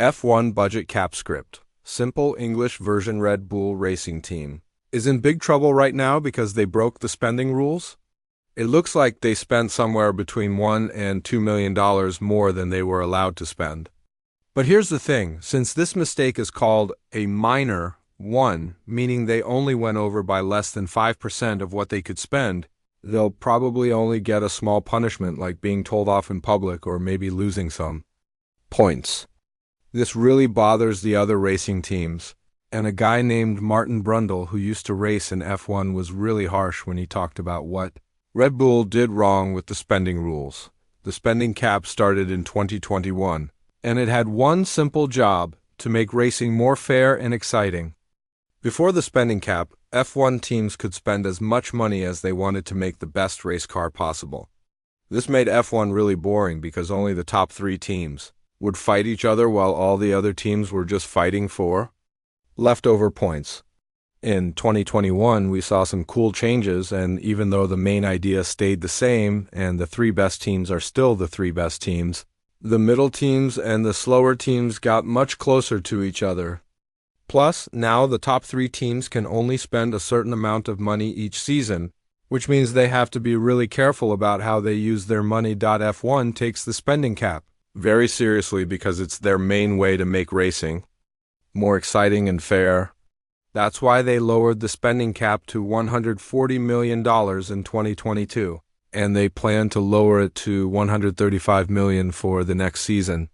F1 budget cap script. Simple English version. Red Bull racing team is in big trouble right now because they broke the spending rules. It looks like they spent somewhere between $1 and $2 million more than they were allowed to spend. But here's the thing, since this mistake is called a minor one, meaning they only went over by less than 5% of what they could spend, they'll probably only get a small punishment like being told off in public or maybe losing some points. This really bothers the other racing teams, and a guy named Brundle who used to race in F1 was really harsh when he talked about what Red Bull did wrong with the spending rules. The spending cap started in 2021, and it had one simple job: to make racing more fair and exciting. Before the spending cap, F1 teams could spend as much money as they wanted to make the best race car possible. This made F1 really boring because only the top 3 teams would fight each other while all the other teams were just fighting for leftover points. In 2021, we saw some cool changes, and even though the main idea stayed the same and the 3 best teams are still the 3 best teams, the middle teams and the slower teams got much closer to each other. Plus, now the top 3 teams can only spend a certain amount of money each season, which means they have to be really careful about how they use their money. F1 takes the spending cap very seriously because it's their main way to make racing more exciting and fair. That's why they lowered the spending cap to $140 million in 2022, and they plan to lower it to $135 million for the next season.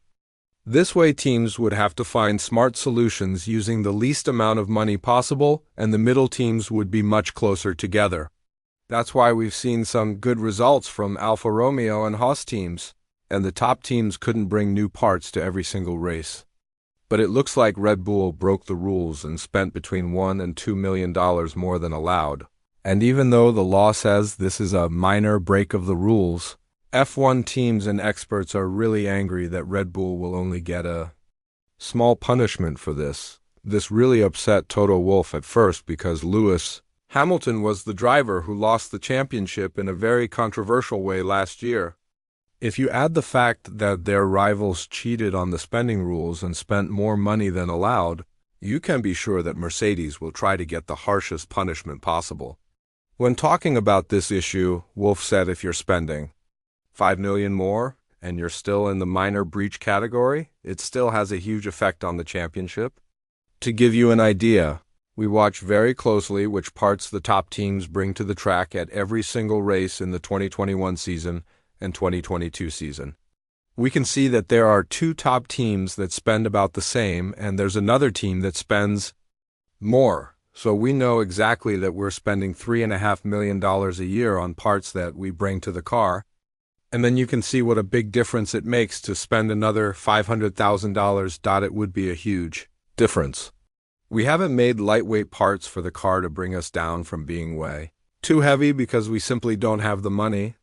This way teams would have to find smart solutions using the least amount of money possible, and the middle teams would be much closer together. That's why we've seen some good results from Alfa Romeo and Haas teams, and the top teams couldn't bring new parts to every single race. But it looks like Red Bull broke the rules and spent between $1 and $2 million more than allowed. And even though the law says this is a minor break of the rules, F1 teams and experts are really angry that Red Bull will only get a small punishment for this. This really upset Toto Wolff at first because Lewis Hamilton was the driver who lost the championship in a very controversial way last year. If you add the fact that their rivals cheated on the spending rules and spent more money than allowed, you can be sure that Mercedes will try to get the harshest punishment possible. When talking about this issue, Wolff said if you're spending $5 million more and you're still in the minor breach category, it still has a huge effect on the championship. To give you an idea, we watch very closely which parts the top teams bring to the track at every single race in the 2021 season and 2022 season. We can see that there are 2 top teams that spend about the same, and there's another team that spends more. So we know exactly that we're spending $3.5 million a year on parts that we bring to the car. And then you can see what a big difference it makes to spend another $500,000. It would be a huge difference. We haven't made lightweight parts for the car to bring us down from being way too heavy because we simply don't have the money.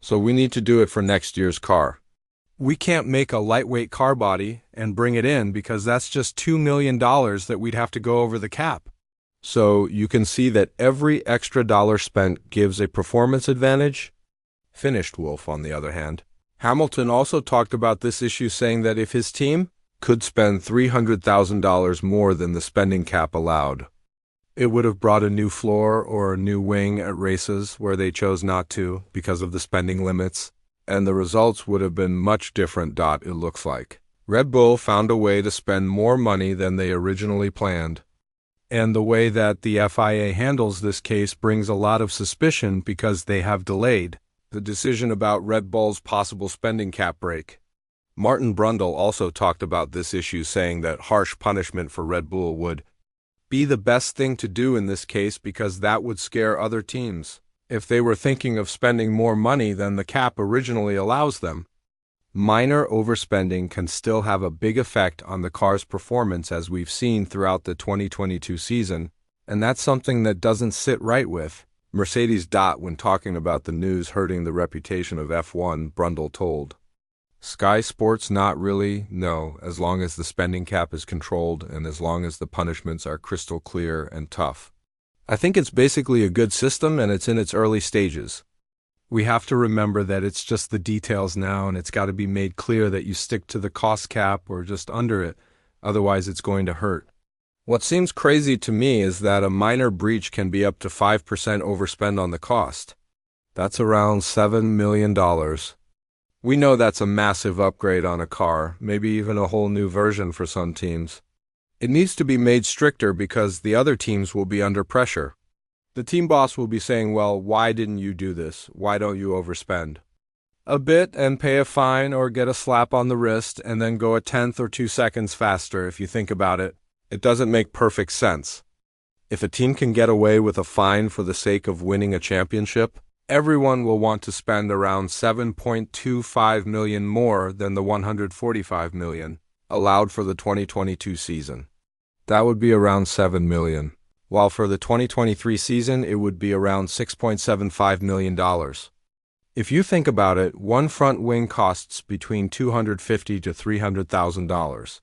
So we need to do it for next year's car. We can't make a lightweight car body and bring it in because that's just $2 million that we'd have to go over the cap. So you can see that every extra dollar spent gives a performance advantage. Finished Wolff, on the other hand. Hamilton also talked about this issue, saying that if his team could spend $300,000 more than the spending cap allowed, it would have brought a new floor or a new wing at races where they chose not to because of the spending limits, and the results would have been much different. It looks like Red Bull found a way to spend more money than they originally planned. And the way that the FIA handles this case brings a lot of suspicion because they have delayed the decision about Red Bull's possible spending cap break. Brundle also talked about this issue, saying that harsh punishment for Red Bull would be the best thing to do in this case because that would scare other teams if they were thinking of spending more money than the cap originally allows them. Minor overspending can still have a big effect on the car's performance, as we've seen throughout the 2022 season, and that's something that doesn't sit right with Mercedes. When talking about the news hurting the reputation of F1, Brundle told Sky Sports, "Not really, no, as long as the spending cap is controlled and as long as the punishments are crystal clear and tough. I think it's basically a good system and it's in its early stages. We have to remember that it's just the details now, and it's got to be made clear that you stick to the cost cap or just under it. Otherwise, it's going to hurt. What seems crazy to me is that a minor breach can be up to 5% overspend on the cost. That's around $7 million. We know that's a massive upgrade on a car, maybe even a whole new version for some teams. It needs to be made stricter because the other teams will be under pressure. The team boss will be saying, well, why didn't you do this? Why don't you overspend a bit and pay a fine or get a slap on the wrist and then go a tenth or 2 seconds faster? If you think about it, it doesn't make perfect sense. If a team can get away with a fine for the sake of winning a championship, everyone will want to spend around $7.25 million more than the $145 million allowed for the 2022 season. That would be around $7 million, while for the 2023 season it would be around $6.75 million. If you think about it, one front wing costs between $250,000 to $300,000.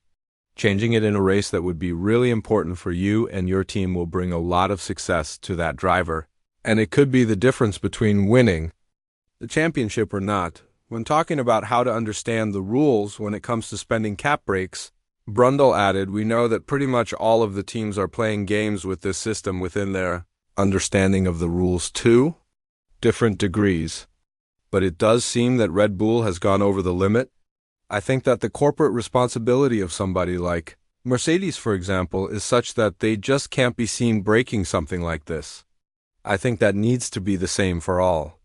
Changing it in a race that would be really important for you and your team will bring a lot of success to that driver, and it could be the difference between winning the championship or not. When talking about how to understand the rules when it comes to spending cap breaks, Brundle added, we know that pretty much all of the teams are playing games with this system within their understanding of the rules to different degrees. But it does seem that Red Bull has gone over the limit. I think that the corporate responsibility of somebody like Mercedes, for example, is such that they just can't be seen breaking something like this. I think that needs to be the same for all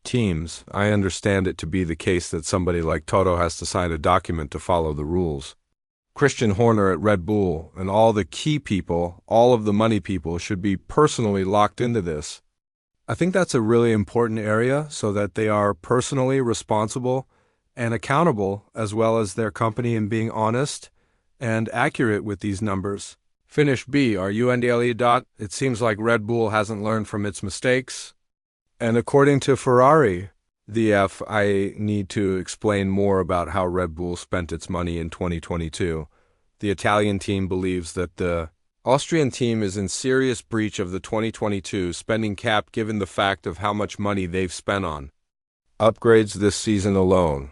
teams. I understand it to be the case that somebody like Toto has to sign a document to follow the rules. Christian Horner at Red Bull and all the key people, all of the money people, should be personally locked into this. I think that's a really important area so that they are personally responsible and accountable, as well as their company, in being honest and accurate with these numbers. Finish B, are you NDLE? It seems like Red Bull hasn't learned from its mistakes. And according to Ferrari, I need to explain more about how Red Bull spent its money in 2022. The Italian team believes that the Austrian team is in serious breach of the 2022 spending cap given the fact of how much money they've spent on upgrades this season alone.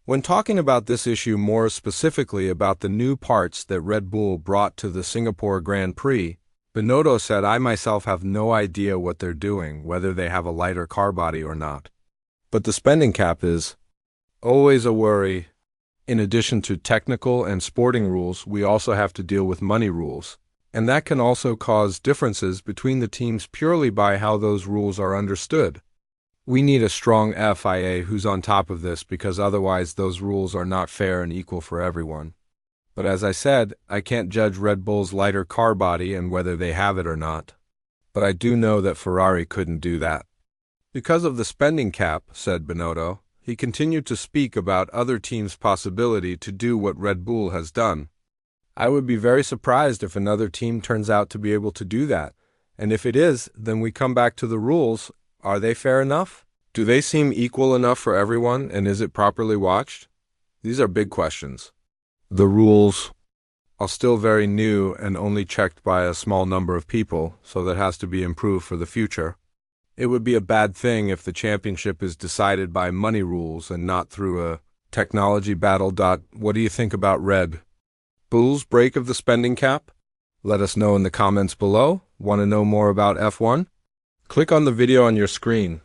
When talking about this issue more specifically about the new parts that Red Bull brought to the Singapore Grand Prix, Binotto said, I myself have no idea what they're doing, whether they have a lighter car body or not. But the spending cap is always a worry. In addition to technical and sporting rules, we also have to deal with money rules. And that can also cause differences between the teams purely by how those rules are understood. We need a strong FIA who's on top of this because otherwise those rules are not fair and equal for everyone. But as I said, I can't judge Red Bull's lighter car body and whether they have it or not. But I do know that Ferrari couldn't do that. Because of the spending cap, said Binotto, he continued to speak about other teams' possibility to do what Red Bull has done. I would be very surprised if another team turns out to be able to do that. And if it is, then we come back to the rules. Are they fair enough? Do they seem equal enough for everyone, and is it properly watched? These are big questions. The rules are still very new and only checked by a small number of people, so that has to be improved for the future. It would be a bad thing if the championship is decided by money rules and not through a technology battle. What do you think about Red Bull's break of the spending cap? Let us know in the comments below. Want to know more about F1? Click on the video on your screen.